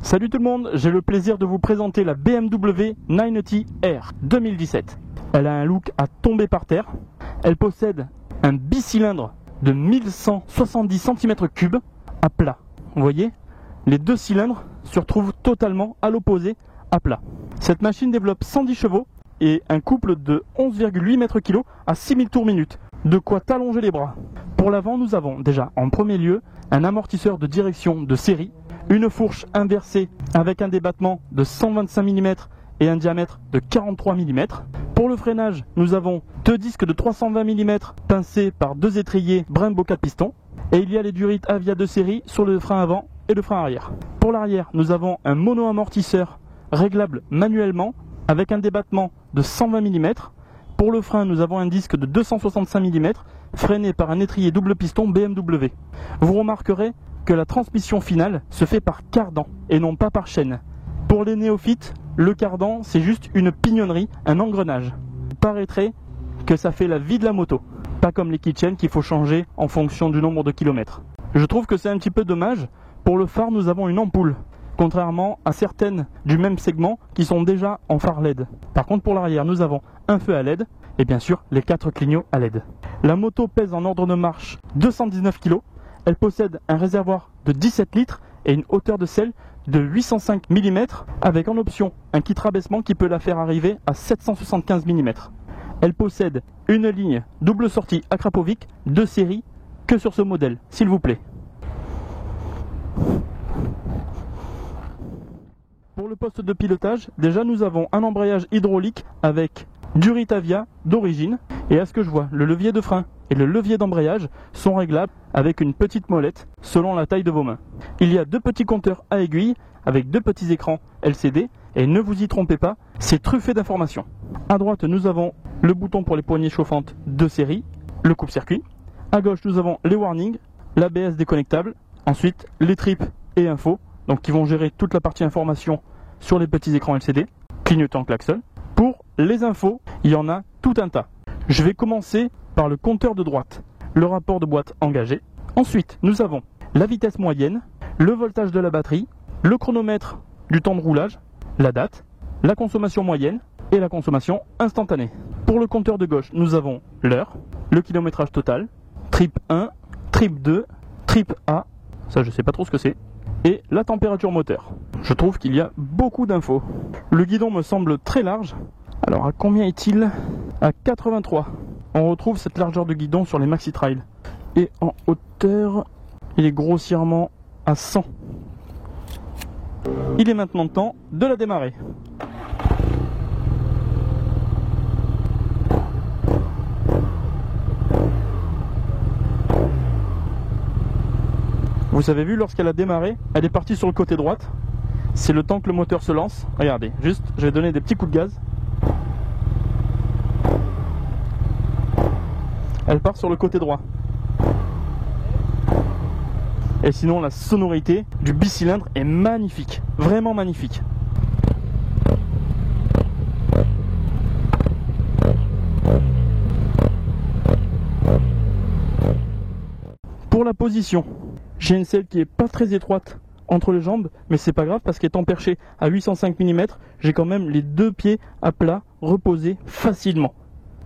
Salut tout le monde, j'ai le plaisir de vous présenter la BMW 980R 2017. Elle a un look à tomber par terre. Elle possède un bicylindre de 1170 cm3 à plat. Vous voyez, les deux cylindres se retrouvent totalement à l'opposé, à plat. Cette machine développe 110 chevaux et un couple de 11,8 m/kg à 6000 tours minute. De quoi t'allonger les bras. Pour l'avant, nous avons déjà en premier lieu un amortisseur de direction de série, une fourche inversée avec un débattement de 125 mm et un diamètre de 43 mm. Pour le freinage, nous avons deux disques de 320 mm pincés par deux étriers Brembo 4 pistons. Et il y a les durites Avia de série sur le frein avant et le frein arrière. Pour l'arrière, nous avons un mono-amortisseur réglable manuellement avec un débattement de 120 mm. Pour le frein, nous avons un disque de 265 mm freiné par un étrier double piston BMW. Vous remarquerez que la transmission finale se fait par cardan et non pas par chaîne. Pour les néophytes, le cardan c'est juste une pignonnerie, un engrenage. Il paraîtrait que ça fait la vie de la moto, pas comme les keychains qu'il faut changer en fonction du nombre de kilomètres. Je trouve que c'est un petit peu dommage. Pour le phare, nous avons une ampoule, contrairement à certaines du même segment qui sont déjà en phare LED. Par contre, pour l'arrière, nous avons un feu à LED et bien sûr les 4 clignots à LED. La moto pèse en ordre de marche 219 kg. Elle possède un réservoir de 17 litres et une hauteur de selle de 805 mm avec en option un kit rabaissement qui peut la faire arriver à 775 mm. Elle possède une ligne double sortie Akrapovic de série que sur ce modèle, s'il vous plaît. Pour le poste de pilotage, déjà nous avons un embrayage hydraulique avec durite Avia d'origine. Et à ce que je vois, le levier de frein et le levier d'embrayage sont réglables avec une petite molette selon la taille de vos mains. Il y a deux petits compteurs à aiguilles avec deux petits écrans LCD et ne vous y trompez pas, c'est truffé d'informations. À droite, nous avons le bouton pour les poignées chauffantes de série, le coupe-circuit. À gauche, nous avons les warnings, l'ABS déconnectable, ensuite les trips et infos, donc qui vont gérer toute la partie information sur les petits écrans LCD, clignotant klaxon. Pour les infos, il y en a tout un tas. Je vais commencer par le compteur de droite, le rapport de boîte engagé. Ensuite, nous avons la vitesse moyenne, le voltage de la batterie, le chronomètre du temps de roulage, la date, la consommation moyenne et la consommation instantanée. Pour le compteur de gauche, nous avons l'heure, le kilométrage total, trip 1, trip 2, trip A, ça je sais pas trop ce que c'est, et la température moteur. Je trouve qu'il y a beaucoup d'infos. Le guidon me semble très large. Alors à combien est-il? À 83. On retrouve cette largeur de guidon sur les Maxi Trail. Et en hauteur, il est grossièrement à 100. Il est maintenant temps de la démarrer. Vous avez vu, lorsqu'elle a démarré, elle est partie sur le côté droite. C'est le temps que le moteur se lance. Regardez, juste, je vais donner des petits coups de gaz. Elle part sur le côté droit. Et sinon, la sonorité du bicylindre est magnifique, vraiment magnifique. Pour la position, j'ai une selle qui est pas très étroite entre les jambes, mais c'est pas grave parce qu'étant perché à 805 mm, j'ai quand même les deux pieds à plat, reposés facilement.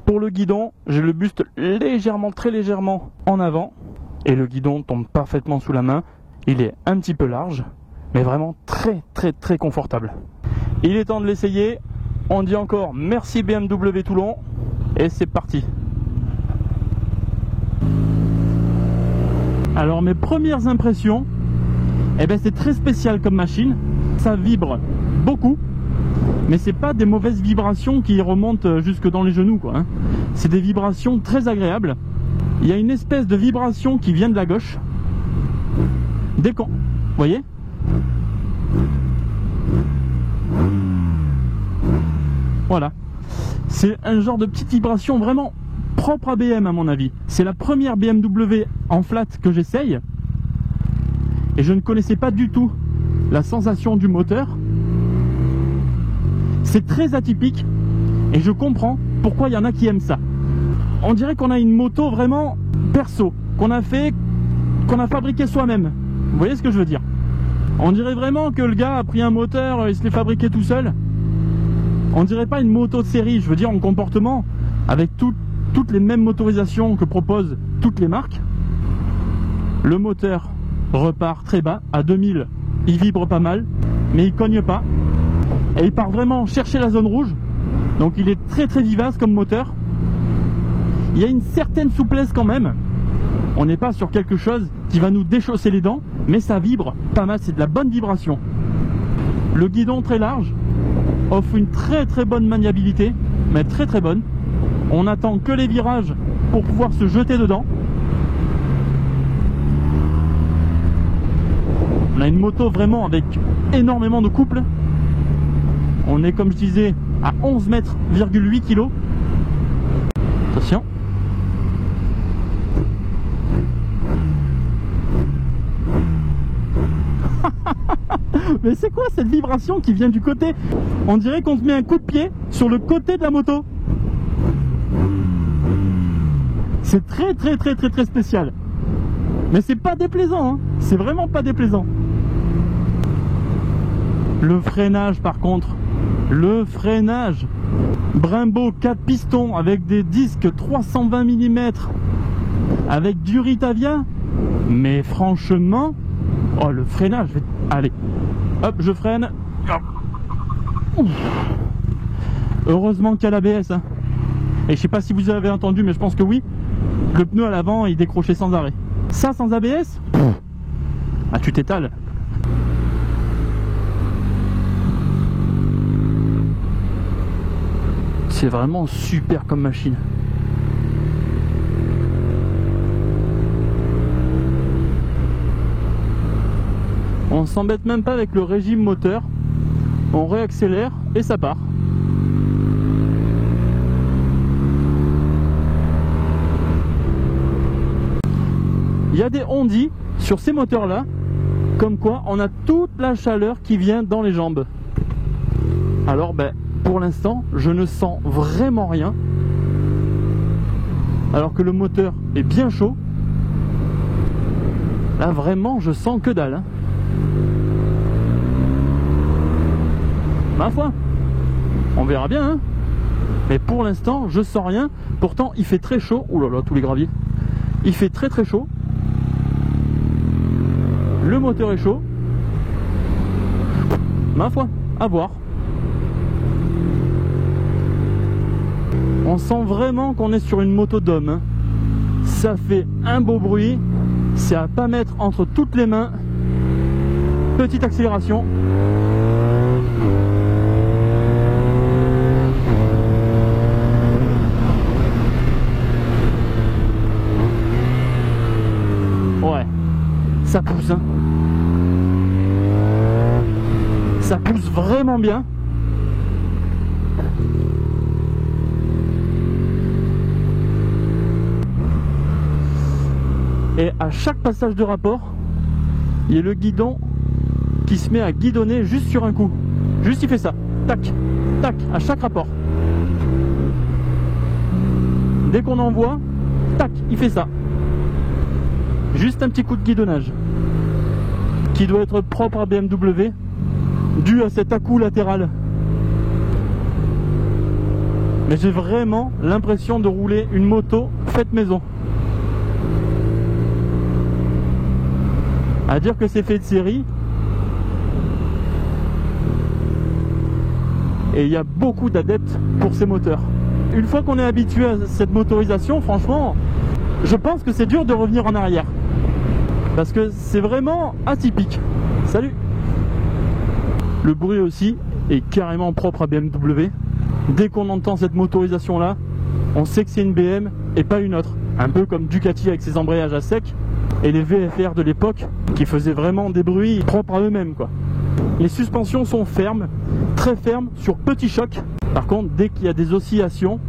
Pour le guidon, j'ai le buste légèrement, très légèrement en avant et le guidon tombe parfaitement sous la main. Il est un petit peu large, mais vraiment très confortable. Il est temps de l'essayer. On dit encore merci BMW Toulon et c'est parti. Alors mes premières impressions, c'est très spécial comme machine. Ça vibre beaucoup. Mais c'est pas des mauvaises vibrations qui remontent jusque dans les genoux, quoi, hein. C'est des vibrations très agréables. Il y a une espèce de vibration qui vient de la gauche. Dès qu'on... Vous voyez ? Voilà. C'est un genre de petite vibration vraiment propre à BM à mon avis. C'est la première BMW en flat que j'essaye. Et je ne connaissais pas du tout la sensation du moteur. C'est très atypique et je comprends pourquoi il y en a qui aiment ça. On dirait qu'on a une moto vraiment perso, qu'on a fabriqué soi-même. Vous voyez ce que je veux dire? On dirait vraiment que le gars a pris un moteur, il se l'est fabriqué tout seul. On dirait pas une moto de série, je veux dire en comportement, avec toutes les mêmes motorisations que proposent toutes les marques. Le moteur repart très bas, à 2000, il vibre pas mal, mais il cogne pas. Et il part vraiment chercher la zone rouge, donc il est très très vivace comme moteur. Il y a une certaine souplesse quand même. On n'est pas sur quelque chose qui va nous déchausser les dents, mais ça vibre pas mal, c'est de la bonne vibration. Le guidon très large offre une très très bonne maniabilité, mais très très bonne. On n'attend que les virages pour pouvoir se jeter dedans. On a une moto vraiment avec énormément de couple. On est, comme je disais, à 11,8 mètres kg. Attention. Mais c'est quoi cette vibration qui vient du côté? On dirait qu'on te met un coup de pied sur le côté de la moto. C'est très très très très très spécial. Mais c'est pas déplaisant, hein. C'est vraiment pas déplaisant. Le freinage par contre, le freinage Brembo 4 pistons avec des disques 320 mm avec du Ritavia. Mais franchement, oh le freinage, allez, hop, je freine. Ouf. Heureusement qu'il y a l'ABS, hein. Et je sais pas si vous avez entendu, mais je pense que oui. Le pneu à l'avant, il décrochait sans arrêt. Ça sans ABS, ah tu t'étales. C'est vraiment super comme machine. On s'embête même pas avec le régime moteur. On réaccélère et ça part. Il y a des ondits sur ces moteurs là, comme quoi on a toute la chaleur qui vient dans les jambes. Alors ben, pour l'instant je ne sens vraiment rien, alors que le moteur est bien chaud. Là vraiment je sens que dalle, hein. Ma foi, on verra bien, hein. Mais pour l'instant je sens rien. Pourtant il fait très chaud. Ouh là là, tous les graviers. Il fait très très chaud. Le moteur est chaud. Ma foi, à voir. On sent vraiment qu'on est sur une moto d'homme, hein. Ça fait un beau bruit. C'est à pas mettre entre toutes les mains. Petite accélération. Ouais, ça pousse, hein. Ça pousse vraiment bien. Et à chaque passage de rapport, il y a le guidon qui se met à guidonner juste sur un coup. Juste il fait ça. Tac, tac, à chaque rapport. Dès qu'on envoie, tac, il fait ça. Juste un petit coup de guidonnage. Qui doit être propre à BMW, dû à cet à-coup latéral. Mais j'ai vraiment l'impression de rouler une moto faite maison. À dire que c'est fait de série. Et il y a beaucoup d'adeptes pour ces moteurs. Une fois qu'on est habitué à cette motorisation, franchement, je pense que c'est dur de revenir en arrière. Parce que c'est vraiment atypique. Salut! Le bruit aussi est carrément propre à BMW. Dès qu'on entend cette motorisation là, on sait que c'est une BM et pas une autre. Un peu comme Ducati avec ses embrayages à sec et les VFR de l'époque qui faisaient vraiment des bruits propres à eux-mêmes, quoi. Les suspensions sont fermes, très fermes sur petits chocs. Par contre, dès qu'il y a des oscillations,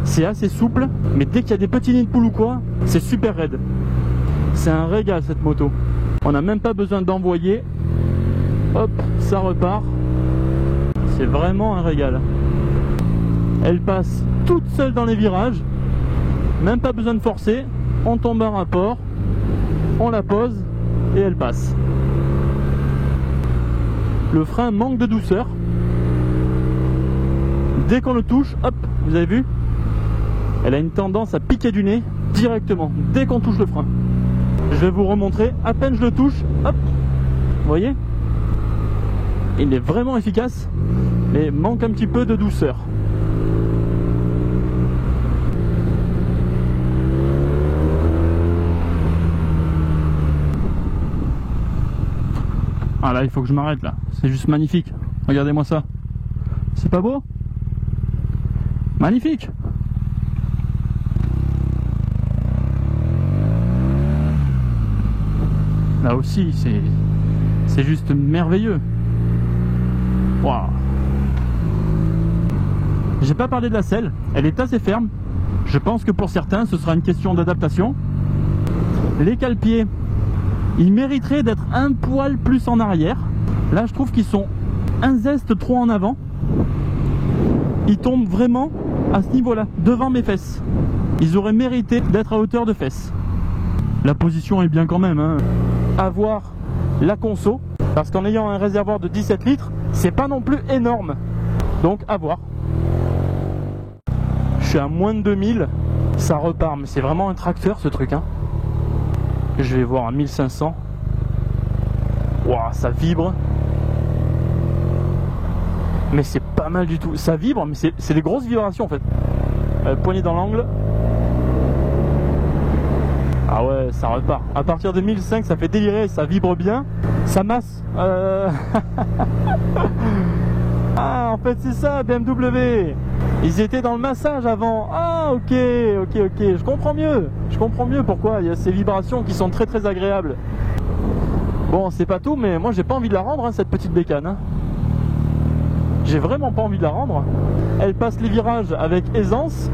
c'est assez souple, mais dès qu'il y a des petits nids de poule ou quoi, c'est super raide. C'est un régal cette moto. On n'a même pas besoin d'envoyer. Hop, ça repart. C'est vraiment un régal. Elle passe toute seule dans les virages. Même pas besoin de forcer. On tombe un rapport. On la pose et elle passe. Le frein manque de douceur. Dès qu'on le touche, hop, vous avez vu, elle a une tendance à piquer du nez directement, dès qu'on touche le frein. Je vais vous remontrer, à peine je le touche, hop, vous voyez, il est vraiment efficace, mais manque un petit peu de douceur. Ah là, il faut que je m'arrête là, c'est juste magnifique. Regardez-moi ça, c'est pas beau? Magnifique! Là aussi, c'est juste merveilleux. Waouh! J'ai pas parlé de la selle, elle est assez ferme. Je pense que pour certains, ce sera une question d'adaptation. Les cale-pieds, ils mériteraient d'être un poil plus en arrière. Là, je trouve qu'ils sont un zeste trop en avant. Ils tombent vraiment à ce niveau-là, devant mes fesses. Ils auraient mérité d'être à hauteur de fesses. La position est bien quand même, hein. Avoir la conso, parce qu'en ayant un réservoir de 17 litres, c'est pas non plus énorme. Donc à voir. Je suis à moins de 2000, ça repart, mais c'est vraiment un tracteur ce truc, hein. Je vais voir à 1500. Waouh, ça vibre. Mais c'est pas mal du tout. Ça vibre, mais c'est des grosses vibrations en fait. Poignée dans l'angle. Ah ouais, ça repart. À partir de 1005, ça fait délirer, ça vibre bien. Ça masse. Ah, en fait, c'est ça, BMW. Ils étaient dans le massage avant. Ah, ok. Je comprends mieux. Je comprends mieux pourquoi il y a ces vibrations qui sont très très agréables. Bon, c'est pas tout, mais moi j'ai pas envie de la rendre, hein, cette petite bécane. Hein. J'ai vraiment pas envie de la rendre. Elle passe les virages avec aisance.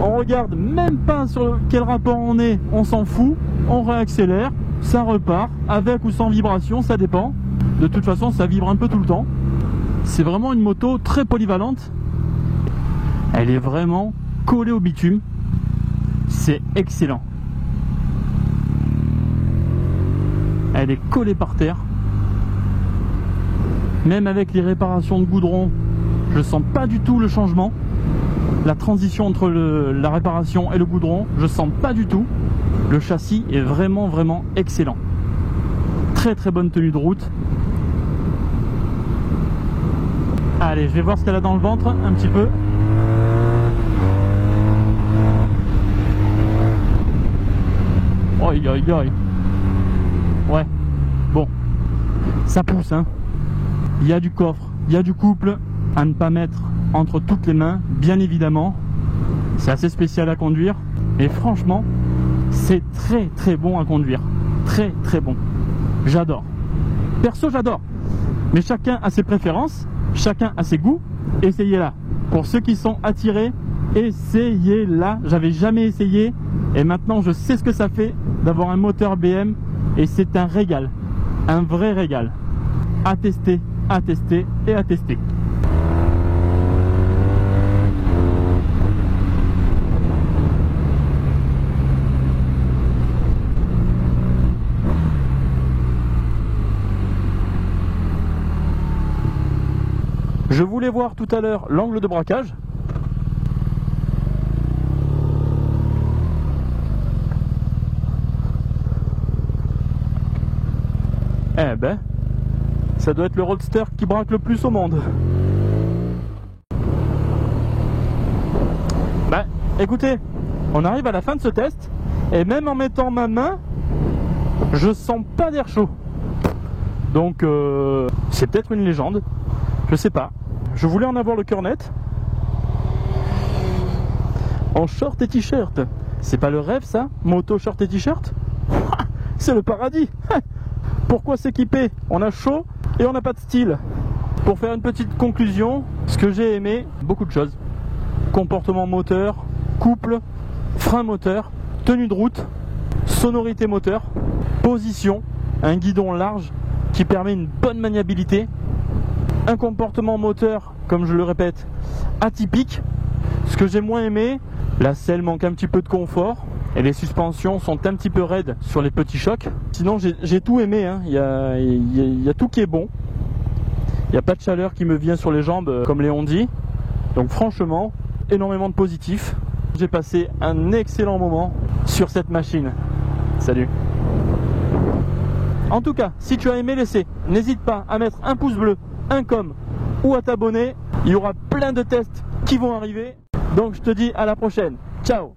On regarde même pas sur quel rapport on est, on s'en fout. On réaccélère, ça repart, avec ou sans vibration, ça dépend. De toute façon, ça vibre un peu tout le temps. C'est vraiment une moto très polyvalente. Elle est vraiment collée au bitume. C'est excellent. Elle est collée par terre. Même avec les réparations de goudron, je sens pas du tout le changement. La transition entre la réparation et le goudron, je sens pas du tout. Le châssis est vraiment excellent. Très très bonne tenue de route. Allez, je vais voir ce qu'elle a dans le ventre un petit peu. Oh, ouais, bon, ça pousse, hein. Il y a du coffre, il y a du couple à ne pas mettre entre toutes les mains, bien évidemment. C'est assez spécial à conduire, mais franchement, c'est très très bon à conduire. Très très bon. J'adore. Perso, j'adore. Mais chacun a ses préférences, chacun a ses goûts. Essayez-la. Pour ceux qui sont attirés, essayez-la. J'avais jamais essayé et maintenant je sais ce que ça fait d'avoir un moteur BM et c'est un régal. Un vrai régal. À tester et à tester. Je voulais voir tout à l'heure l'angle de braquage. Eh ben, ça doit être le roadster qui braque le plus au monde. Bah, écoutez, on arrive à la fin de ce test, et même en mettant ma main, je sens pas d'air chaud. Donc, c'est peut-être une légende, je sais pas. Je voulais en avoir le cœur net. En short et t-shirt. C'est pas le rêve ça? Moto, short et t-shirt? C'est le paradis. Pourquoi s'équiper? On a chaud et on n'a pas de style. Pour faire une petite conclusion, ce que j'ai aimé, beaucoup de choses. Comportement moteur, couple, frein moteur, tenue de route, sonorité moteur, position, un guidon large qui permet une bonne maniabilité, un comportement moteur, comme je le répète, atypique. Ce que j'ai moins aimé, la selle manque un petit peu de confort et les suspensions sont un petit peu raides sur les petits chocs. Sinon j'ai tout aimé, hein. Il y a tout qui est bon. n'y a pas de chaleur qui me vient sur les jambes comme Léon dit. Donc franchement, énormément de positifs. J'ai passé un excellent moment sur cette machine. Salut. En tout cas, si tu as aimé l'essai, n'hésite pas à mettre un pouce bleu, un com ou à t'abonner. Il y aura plein de tests qui vont arriver. Donc je te dis à la prochaine. Ciao.